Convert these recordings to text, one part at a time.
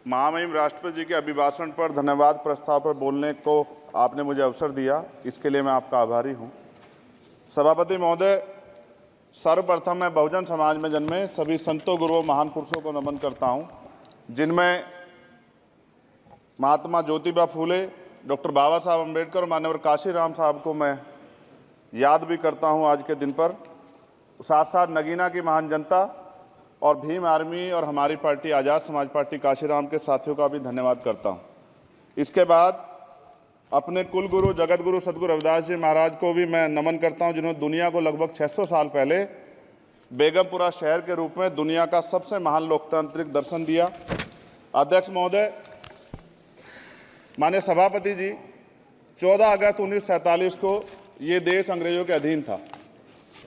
महामहिम राष्ट्रपति जी के अभिभाषण पर धन्यवाद प्रस्ताव पर बोलने को आपने मुझे अवसर दिया, इसके लिए मैं आपका आभारी हूं। सभापति महोदय, सर्वप्रथम मैं बहुजन समाज में जन्मे सभी संतों, गुरुओं, महान पुरुषों को नमन करता हूं, जिनमें महात्मा ज्योतिबा फूले, डॉक्टर बाबा साहब अम्बेडकर और मान्यवर काशीराम साहब को मैं याद भी करता हूं आज के दिन पर। साथ साथ नगीना की महान जनता और भीम आर्मी और हमारी पार्टी आज़ाद समाज पार्टी काशीराम के साथियों का भी धन्यवाद करता हूं। इसके बाद अपने कुल गुरु जगत गुरु सदगुरु रविदास जी महाराज को भी मैं नमन करता हूं, जिन्होंने दुनिया को लगभग 600 साल पहले बेगमपुरा शहर के रूप में दुनिया का सबसे महान लोकतांत्रिक दर्शन दिया। अध्यक्ष महोदय, माननीय सभापति जी, 14 अगस्त 1947 को ये देश अंग्रेजों के अधीन था।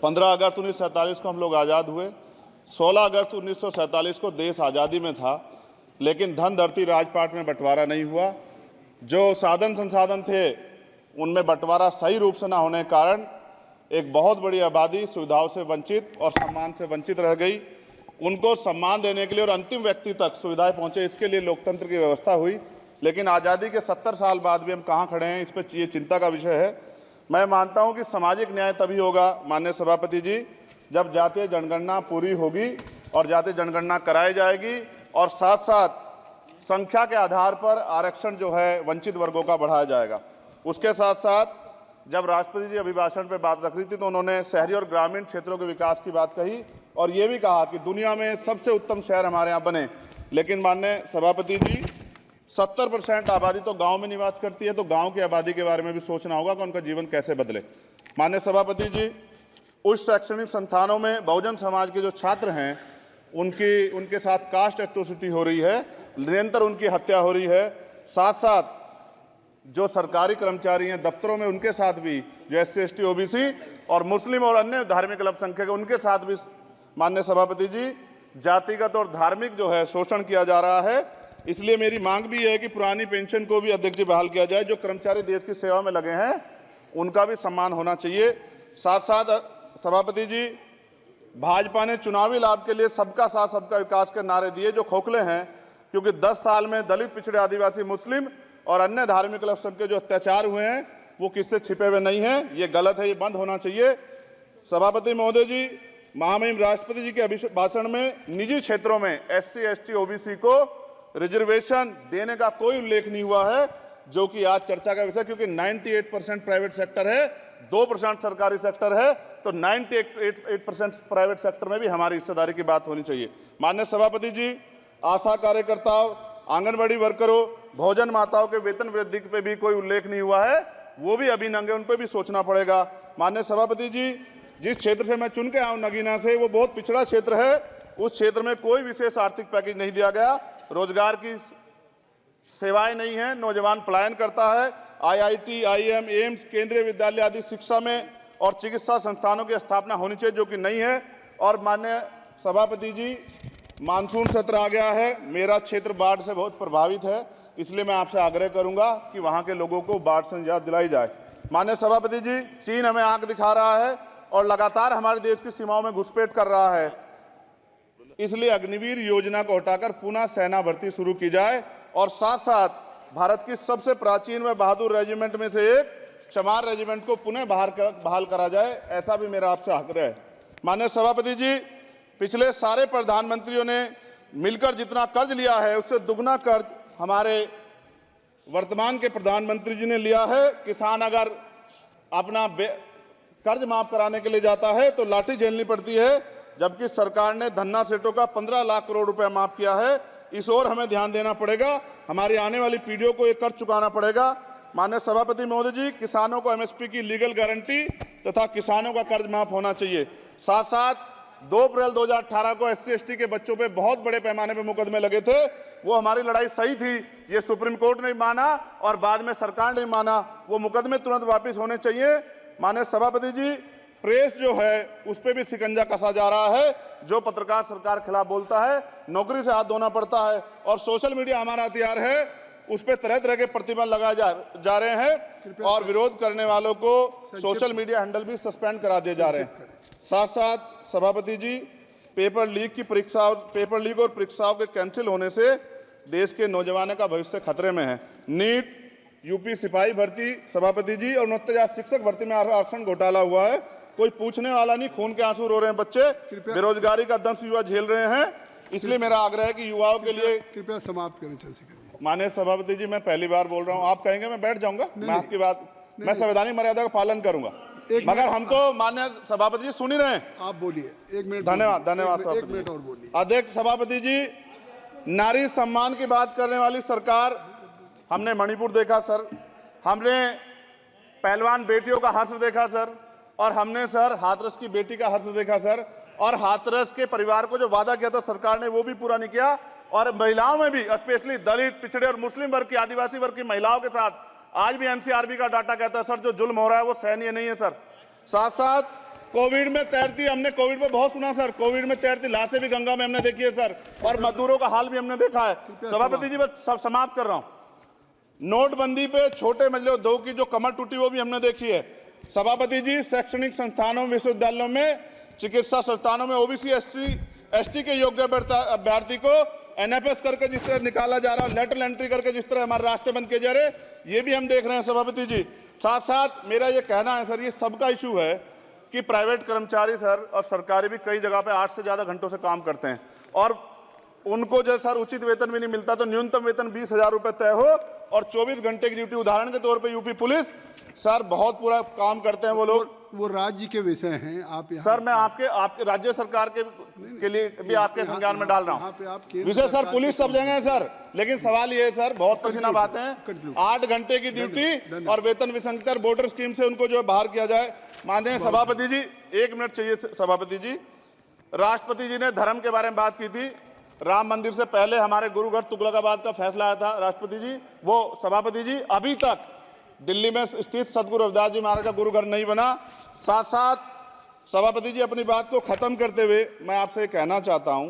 15 अगस्त 1947 को हम लोग आज़ाद हुए। 16 अगस्त 1947 को देश आज़ादी में था, लेकिन धन धरती राजपाट में बंटवारा नहीं हुआ। जो साधन संसाधन थे उनमें बंटवारा सही रूप से न होने के कारण एक बहुत बड़ी आबादी सुविधाओं से वंचित और सम्मान से वंचित रह गई। उनको सम्मान देने के लिए और अंतिम व्यक्ति तक सुविधाएं पहुंचे, इसके लिए लोकतंत्र की व्यवस्था हुई। लेकिन आज़ादी के 70 साल बाद भी हम कहाँ खड़े हैं, इस पर ये चिंता का विषय है। मैं मानता हूं कि सामाजिक न्याय तभी होगा माननीय सभापति जी, जब जातीय जनगणना पूरी होगी और जातीय जनगणना कराई जाएगी और साथ साथ संख्या के आधार पर आरक्षण जो है वंचित वर्गों का बढ़ाया जाएगा। उसके साथ साथ जब राष्ट्रपति जी अभिभाषण पर बात रख रही थी तो उन्होंने शहरी और ग्रामीण क्षेत्रों के विकास की बात कही और ये भी कहा कि दुनिया में सबसे उत्तम शहर हमारे यहाँ बने। लेकिन माननीय सभापति जी, 70% आबादी तो गांव में निवास करती है, तो गांव की आबादी के बारे में भी सोचना होगा कि उनका जीवन कैसे बदले। माननीय सभापति जी, उच्च शैक्षणिक संस्थानों में बहुजन समाज के जो छात्र हैं उनके साथ कास्ट एट्रोसिटी हो रही है, निरंतर उनकी हत्या हो रही है। साथ साथ जो सरकारी कर्मचारी हैं दफ्तरों में, उनके साथ भी जो SC ST OBC और मुस्लिम और अन्य धार्मिक अल्पसंख्यक, उनके साथ भी माननीय सभापति जी जातिगत और धार्मिक जो है शोषण किया जा रहा है। इसलिए मेरी मांग भी है कि पुरानी पेंशन को भी अध्यक्ष जी बहाल किया जाए। जो कर्मचारी देश की सेवा में लगे हैं उनका भी सम्मान होना चाहिए। साथ साथ सभापति जी, भाजपा ने चुनावी लाभ के लिए सबका साथ सबका विकास के नारे दिए जो खोखले हैं, क्योंकि 10 साल में दलित, पिछड़े, आदिवासी, मुस्लिम और अन्य धार्मिक अल्पसंख्यक जो अत्याचार हुए हैं वो किससे छिपे हुए नहीं हैं। ये गलत है, ये बंद होना चाहिए। सभापति महोदय जी, महामहिम राष्ट्रपति जी के अभिभाषण में निजी क्षेत्रों में SC ST OBC को रिजर्वेशन देने का कोई उल्लेख नहीं हुआ है, जो कि आज चर्चा का विषय, क्योंकि 98% प्राइवेट सेक्टर है, 2% सरकारी सेक्टर है, तो 98% प्राइवेट सेक्टर में भी हमारी हिस्सेदारी की बात होनी चाहिए। माननीय सभापति जी, आशा कार्यकर्ताओं, आंगनबाड़ी वर्करों, भोजन माताओं के वेतन वृद्धि पे भी कोई उल्लेख नहीं हुआ है, वो भी अभी नंगे, उन पर भी सोचना पड़ेगा। माननीय सभापति जी, जिस क्षेत्र से मैं चुन के आऊँ नगीना से, वो बहुत पिछड़ा क्षेत्र है। उस क्षेत्र में कोई विशेष आर्थिक पैकेज नहीं दिया गया, रोजगार की सेवाएं नहीं है, नौजवान पलायन करता है। IIT, IIM, एम्स, केंद्रीय विद्यालय आदि शिक्षा में और चिकित्सा संस्थानों की स्थापना होनी चाहिए, जो कि नहीं है। और माननीय सभापति जी, मानसून सत्र आ गया है, मेरा क्षेत्र बाढ़ से बहुत प्रभावित है, इसलिए मैं आपसे आग्रह करूंगा कि वहां के लोगों को बाढ़ से निजात दिलाई जाए। माननीय सभापति जी, चीन हमें आंख दिखा रहा है और लगातार हमारे देश की सीमाओं में घुसपैठ कर रहा है, इसलिए अग्निवीर योजना को हटाकर पुनः सेना भर्ती शुरू की जाए और साथ साथ भारत की सबसे प्राचीन व बहादुर रेजिमेंट में से एक चमार रेजिमेंट को पुनः बहाल करा जाए, ऐसा भी मेरा आपसे आग्रह है। माननीय सभापति जी, पिछले सारे प्रधानमंत्रियों ने मिलकर जितना कर्ज लिया है उससे दुगना कर्ज हमारे वर्तमान के प्रधानमंत्री जी ने लिया है। किसान अगर अपना कर्ज माफ कराने के लिए जाता है तो लाठी झेलनी पड़ती है, जबकि सरकार ने धन्ना सेठों का 15 लाख करोड़ रुपए माफ किया है। इस ओर हमें ध्यान देना पड़ेगा, हमारी आने वाली पीढ़ियों को ये कर्ज चुकाना पड़ेगा। माननीय सभापति महोदय जी, किसानों को MSP की लीगल गारंटी तथा किसानों का कर्ज माफ होना चाहिए। साथ साथ 2 अप्रैल 2018 को SC ST के बच्चों पे बहुत बड़े पैमाने पे मुकदमे लगे थे, वो हमारी लड़ाई सही थी, ये सुप्रीम कोर्ट ने माना और बाद में सरकार ने माना, वो मुकदमे तुरंत वापस होने चाहिए। माननीय सभापति जी, प्रेस जो है उस पर भी शिकंजा कसा जा रहा है। जो पत्रकार सरकार खिलाफ बोलता है नौकरी से हाथ धोना पड़ता है, और सोशल मीडिया हमारा हथियार है, उस पर तरह तरह के प्रतिबंध लगाए जा रहे हैं और विरोध करने वालों को सोशल मीडिया हैंडल भी सस्पेंड करा दिए जा रहे हैं। साथ साथ सभापति जी, पेपर लीक और परीक्षाओं के कैंसिल होने से देश के नौजवानों का भविष्य खतरे में है। नीट, यूपी सिपाही भर्ती सभापति जी और 69,000 शिक्षक भर्ती में आरक्षण घोटाला हुआ है, कोई पूछने वाला नहीं, खून के आंसू रो रहे हैं बच्चे, बेरोजगारी का दंश युवा झेल रहे हैं। इसलिए मेरा आग्रह है कि युवाओं के लिए कृपया समाप्त करें चंद्रशेखर। माननीय सभापति जी, मैं पहली बार बोल रहा हूं, आप कहेंगे मैं बैठ जाऊंगा, मैं आपकी बात, मैं संवैधानिक मर्यादा का पालन करूंगा, मगर हम तो माननीय सभापति जी सुन ही रहे हैं। आप बोलिए, 1 मिनट। धन्यवाद, धन्यवाद। 1 मिनट और बोलिए। अध्यक्ष सभापति जी, नारी सम्मान की बात करने वाली सरकार, हमने मणिपुर देखा सर, हमने पहलवान बेटियों का हर्ष देखा सर, और हमने सर हाथरस की बेटी का हर्ष देखा सर, और हाथरस के परिवार को जो वादा किया था सरकार ने वो भी पूरा नहीं किया। और महिलाओं में भी, स्पेशली दलित, पिछड़े और मुस्लिम वर्ग की, आदिवासी वर्ग की महिलाओं के साथ आज भी एनसीआरबी का डाटा कहता है सर जो जुल्म हो रहा है वो सहनीय नहीं है सर। साथ साथ कोविड में तैरती, हमने कोविड में बहुत सुना सर, कोविड में तैरती लाशें भी गंगा में हमने देखी है सर, और मजदूरों का हाल भी हमने देखा है। सभापति जी बस सब समाप्त कर रहा हूं। नोटबंदी पे छोटे मजले उद्योग की जो कमर टूटी वो भी हमने देखी है। सभापति जी, शैक्षणिक संस्थानों, विश्वविद्यालयों में, चिकित्सा संस्थानों में ओबीसी एसटी के योग्य अभ्यर्थी को एनएफएस करके जिस तरह निकाला जा रहा है, लेटरल एंट्री करके जिस तरह हमारे रास्ते बंद किए जा रहे, ये भी हम देख रहे हैं सभापति जी। साथ साथ मेरा ये कहना है सर, ये सबका इशू है कि प्राइवेट कर्मचारी सर और सरकारी भी कई जगह पे 8 से ज्यादा घंटों से काम करते हैं, और उनको जो सर उचित वेतन भी नहीं मिलता, तो न्यूनतम वेतन 20,000 रुपए तय हो और 24 घंटे की ड्यूटी। उदाहरण के तौर पे यूपी पुलिस सर बहुत पूरा काम करते हैं वो लोग, वो राज्य के विषय हैं। आप सर मैं आपके राज्य सरकार के लिए भी आपके संज्ञान में डाल रहा हूँ विषय सर, पुलिस सब जगह है सर, लेकिन सवाल ये है सर, बहुत पसीना बातें हैं, 8 घंटे की ड्यूटी और वेतन विसंगति, वोटर स्कीम से उनको जो बाहर किया जाए। माननीय सभापति जी, 1 मिनट चाहिए सभापति जी। राष्ट्रपति जी ने धर्म के बारे में बात की थी, राम मंदिर से पहले हमारे गुरुघर तुगलकाबाद का फैसला आया था राष्ट्रपति जी, वो सभापति जी अभी तक दिल्ली में स्थित सदगुरु रविदास जी महाराज का गुरुघर नहीं बना। साथ साथ सभापति जी, अपनी बात को खत्म करते हुए मैं आपसे कहना चाहता हूं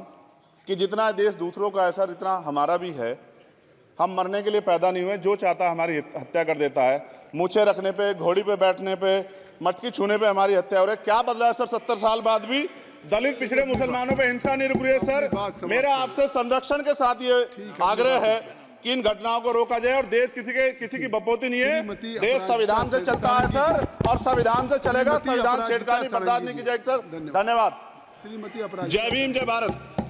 कि जितना देश दूसरों का है सर, इतना हमारा भी है। हम मरने के लिए पैदा नहीं हुए, जो चाहता है हमारी हत्या कर देता है। मूछें रखने पे, घोड़ी पे बैठने पे, मटकी छूने पे हमारी हत्या हो रही है। क्या बदला है सर? 70 साल बाद भी दलित, पिछड़े, मुसलमानों पे हिंसा नहीं रुक रही है सर। मेरा आपसे संरक्षण के साथ ये आग्रह है कि इन घटनाओं को रोका जाए, और देश किसी की बपोती नहीं है, देश संविधान से चलता है सर, और संविधान से चलेगा। संविधान छेड़खानी बर्दाश्त नहीं की जाएगी सर। धन्यवाद। श्रीमती अपराध, जय भीम, जय भारत।